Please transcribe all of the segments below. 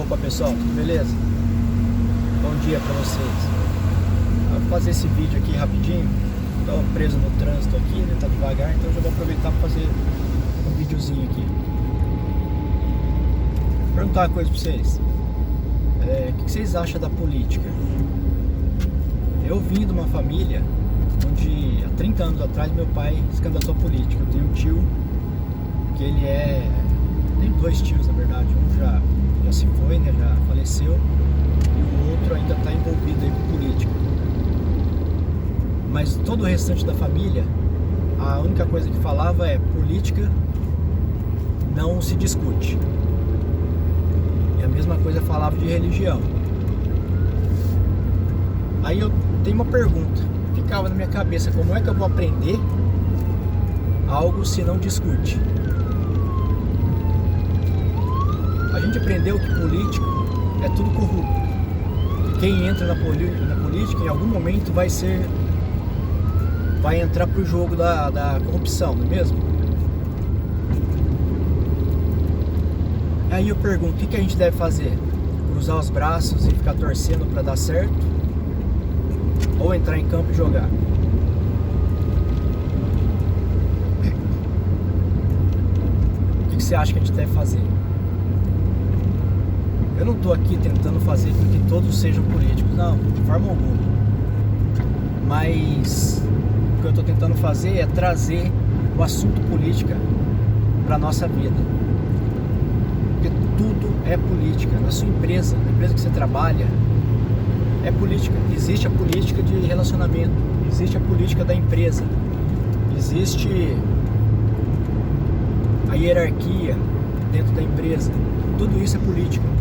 Opa pessoal, tudo beleza? Bom dia pra vocês. Eu vou fazer esse vídeo aqui rapidinho. Tô preso no trânsito aqui, né? Tá devagar, então já vou aproveitar pra fazer um videozinho aqui. Vou perguntar uma coisa pra vocês. O que vocês acham da política? Eu vim de uma família onde há 30 anos atrás meu pai se candidatou à política. Eu tenho um tio que ele tem dois tios na verdade, um já se foi, né, já faleceu, e o outro ainda está envolvido aí com política. Mas todo o restante da família, a única coisa que falava é: política não se discute. E a mesma coisa falava de religião. Aí eu tenho uma pergunta, ficava na minha cabeça: como é que eu vou aprender algo se não discute? A gente aprendeu que político é tudo corrupto. E quem entra na política em algum momento vai entrar pro jogo da corrupção, não é mesmo? Aí eu pergunto, o que a gente deve fazer? Cruzar os braços e ficar torcendo para dar certo? Ou entrar em campo e jogar? O que você acha que a gente deve fazer? Eu não estou aqui tentando fazer com que todos sejam políticos, não, de forma alguma. Mas o que eu estou tentando fazer é trazer o assunto política para a nossa vida. Porque tudo é política. Na sua empresa, na empresa que você trabalha, é política. Existe a política de relacionamento, existe a política da empresa, existe a hierarquia dentro da empresa. Tudo isso é política.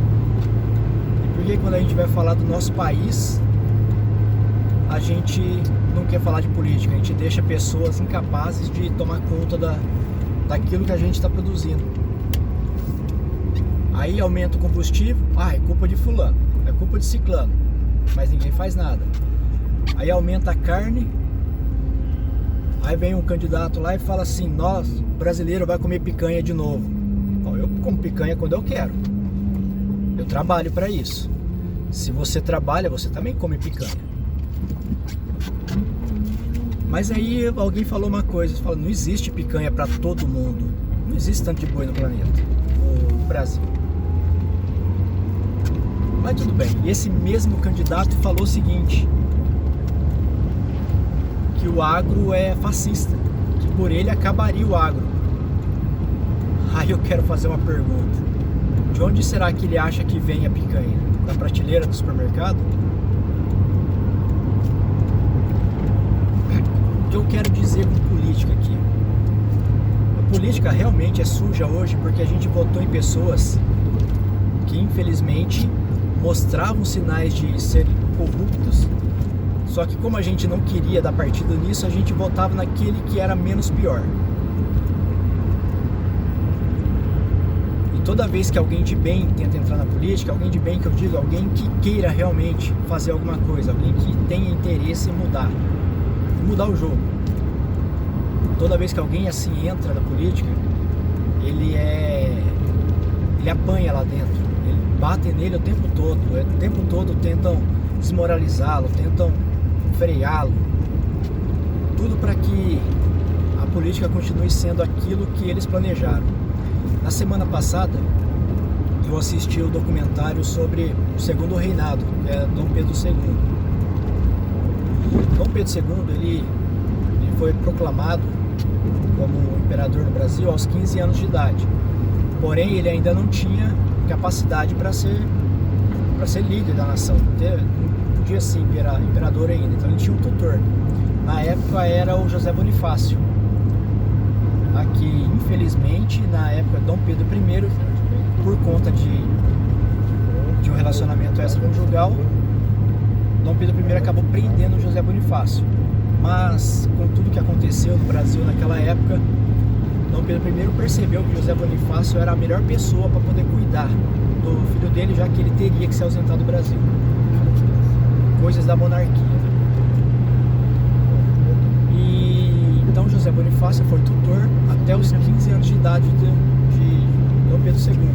Porque quando a gente vai falar do nosso país, a gente não quer falar de política, a gente deixa pessoas incapazes de tomar conta daquilo que a gente está produzindo. Aí aumenta o combustível, é culpa de fulano, é culpa de ciclano, mas ninguém faz nada. Aí aumenta a carne, aí vem um candidato lá e fala assim: nós, brasileiro, vai comer picanha de novo. Bom, eu como picanha quando eu quero, eu trabalho para isso. Se você trabalha, você também come picanha. Mas aí alguém falou uma coisa, fala: não existe picanha para todo mundo, não existe tanto de boi no planeta, no Brasil. Mas tudo bem. E esse mesmo candidato falou o seguinte: que o agro é fascista, que por ele acabaria o agro. Aí eu quero fazer uma pergunta: de onde será que ele acha que vem a picanha? Da prateleira do supermercado? O que eu quero dizer com política aqui? A política realmente é suja hoje porque a gente votou em pessoas que infelizmente mostravam sinais de serem corruptos, só que como a gente não queria dar partido nisso, a gente votava naquele que era menos pior. Toda vez que alguém de bem tenta entrar na política, alguém de bem que eu digo, alguém que queira realmente fazer alguma coisa, alguém que tenha interesse em mudar o jogo. Toda vez que alguém assim entra na política, ele apanha lá dentro, ele bate nele o tempo todo tentam desmoralizá-lo, tentam freá-lo, tudo para que a política continue sendo aquilo que eles planejaram. Na semana passada, eu assisti o documentário sobre o segundo reinado, que é Dom Pedro II. Dom Pedro II, ele foi proclamado como imperador no Brasil aos 15 anos de idade. Porém, ele ainda não tinha capacidade para ser líder da nação. Não podia ser imperador ainda, então ele tinha um tutor. Na época era o José Bonifácio. Aqui, infelizmente, na época Dom Pedro I, por conta de um relacionamento extraconjugal, Dom Pedro I acabou prendendo José Bonifácio. Mas com tudo que aconteceu no Brasil naquela época, Dom Pedro I percebeu que José Bonifácio era a melhor pessoa para poder cuidar do filho dele, já que ele teria que se ausentar do Brasil. Coisas da monarquia. Então José Bonifácio foi tutor até os 15 anos de idade de Dom Pedro II.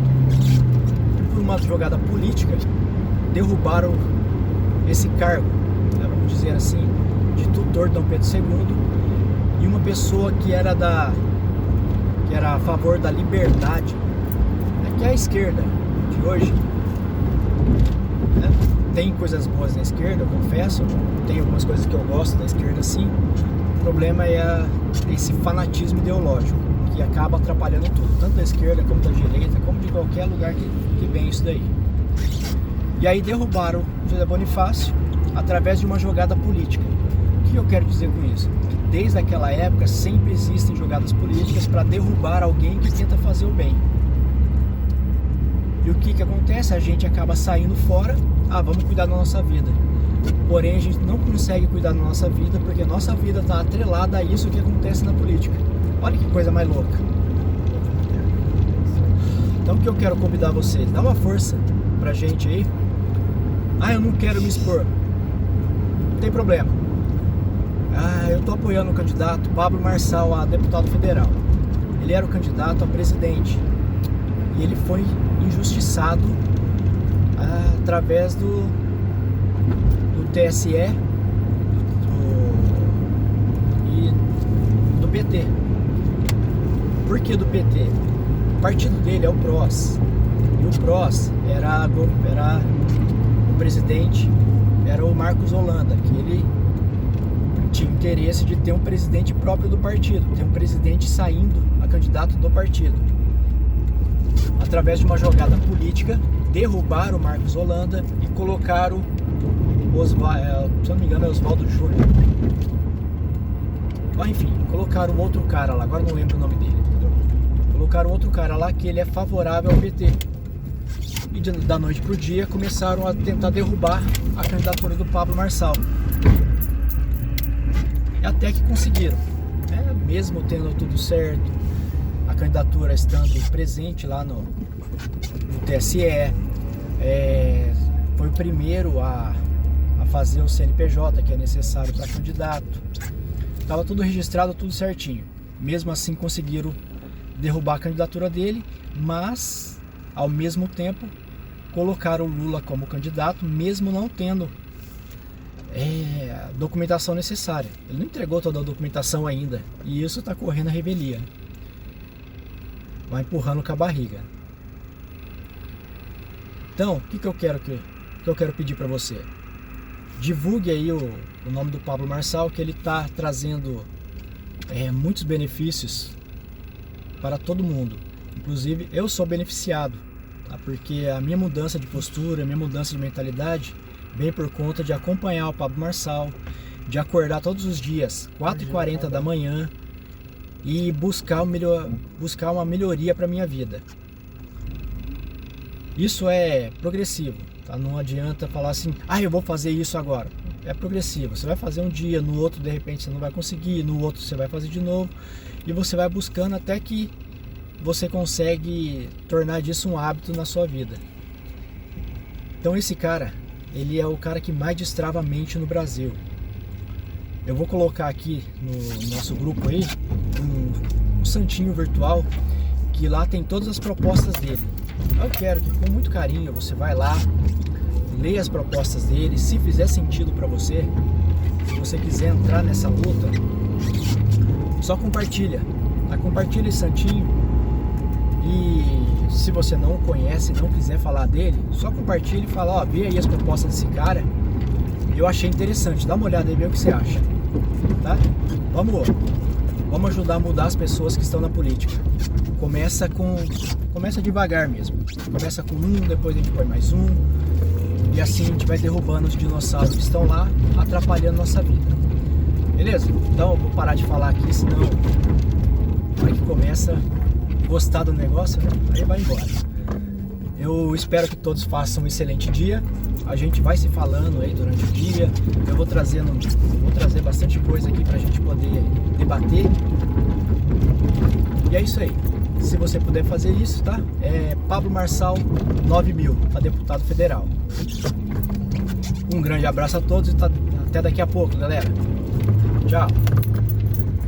Por numa jogada política, derrubaram esse cargo, né, vamos dizer assim, de tutor de Dom Pedro II, e uma pessoa que era a favor da liberdade, né, que é a esquerda de hoje, né? Tem coisas boas na esquerda, eu confesso, tem algumas coisas que eu gosto da esquerda, sim. O problema é esse fanatismo ideológico, que acaba atrapalhando tudo, tanto da esquerda como da direita, como de qualquer lugar que vem isso daí. E aí derrubaram José Bonifácio através de uma jogada política. O que eu quero dizer com isso? Que desde aquela época sempre existem jogadas políticas para derrubar alguém que tenta fazer o bem. E o que acontece? A gente acaba saindo fora, vamos cuidar da nossa vida. Porém, a gente não consegue cuidar da nossa vida porque a nossa vida está atrelada a isso que acontece na política. Olha que coisa mais louca. Então, o que eu quero convidar vocês? Dá uma força pra gente aí. Eu não quero me expor. Não tem problema. Eu tô apoiando o candidato Pablo Marçal a deputado federal. Ele era o candidato a presidente. E ele foi injustiçado através do TSE e do PT. Por que do PT? O partido dele é o PROS. E o PROS era o presidente, era o Marcos Holanda, que ele tinha interesse de ter um presidente próprio do partido, ter um presidente saindo a candidato do partido. Através de uma jogada política, derrubaram o Marcos Holanda e colocaram se eu não me engano é Oswaldo Júnior. Enfim, colocaram outro cara lá, agora não lembro o nome dele. Colocaram outro cara lá que ele é favorável ao PT. E da noite pro dia começaram a tentar derrubar a candidatura do Pablo Marçal. E até que conseguiram, né? Mesmo tendo tudo certo, a candidatura estando presente lá no TSE, foi o primeiro a fazer o CNPJ, que é necessário para candidato. Estava tudo registrado, tudo certinho. Mesmo assim conseguiram derrubar a candidatura dele, mas ao mesmo tempo colocaram o Lula como candidato, mesmo não tendo a documentação necessária. Ele não entregou toda a documentação ainda, e isso está correndo a revelia. Vai empurrando com a barriga. Então, o que eu quero pedir para você? Divulgue aí o nome do Pablo Marçal, que ele está trazendo muitos benefícios para todo mundo. Inclusive, eu sou beneficiado, tá? Porque a minha mudança de postura, a minha mudança de mentalidade vem por conta de acompanhar o Pablo Marçal, de acordar todos os dias, 4h40 da manhã, e buscar uma melhoria para a minha vida. Isso é progressivo, tá? Não adianta falar assim, eu vou fazer isso agora. É progressivo, você vai fazer um dia, no outro de repente você não vai conseguir, no outro você vai fazer de novo, e você vai buscando até que você consegue tornar disso um hábito na sua vida. Então esse cara, ele é o cara que mais destrava a mente no Brasil. Eu vou colocar aqui no nosso grupo aí um santinho virtual, que lá tem todas as propostas dele. Eu quero que com muito carinho você vai lá, leia as propostas dele, se fizer sentido para você, se você quiser entrar nessa luta, só compartilha, tá? Compartilha esse santinho, e se você não o conhece, não quiser falar dele, só compartilha e fala, vê aí as propostas desse cara, eu achei interessante, dá uma olhada aí, vê o que você acha, tá? Vamos ajudar a mudar as pessoas que estão na política. Começa devagar mesmo. Começa com um, depois a gente põe mais um. E assim a gente vai derrubando os dinossauros que estão lá, atrapalhando nossa vida. Beleza? Então eu vou parar de falar aqui, senão vai que começa a gostar do negócio, né? Aí vai embora. Eu espero que todos façam um excelente dia. A gente vai se falando aí durante o dia. Eu vou trazer bastante coisa aqui pra gente poder debater. E é isso aí. Se você puder fazer isso, tá? É Pablo Marçal 9000 para deputado federal. Um grande abraço a todos e até daqui a pouco, galera. Tchau.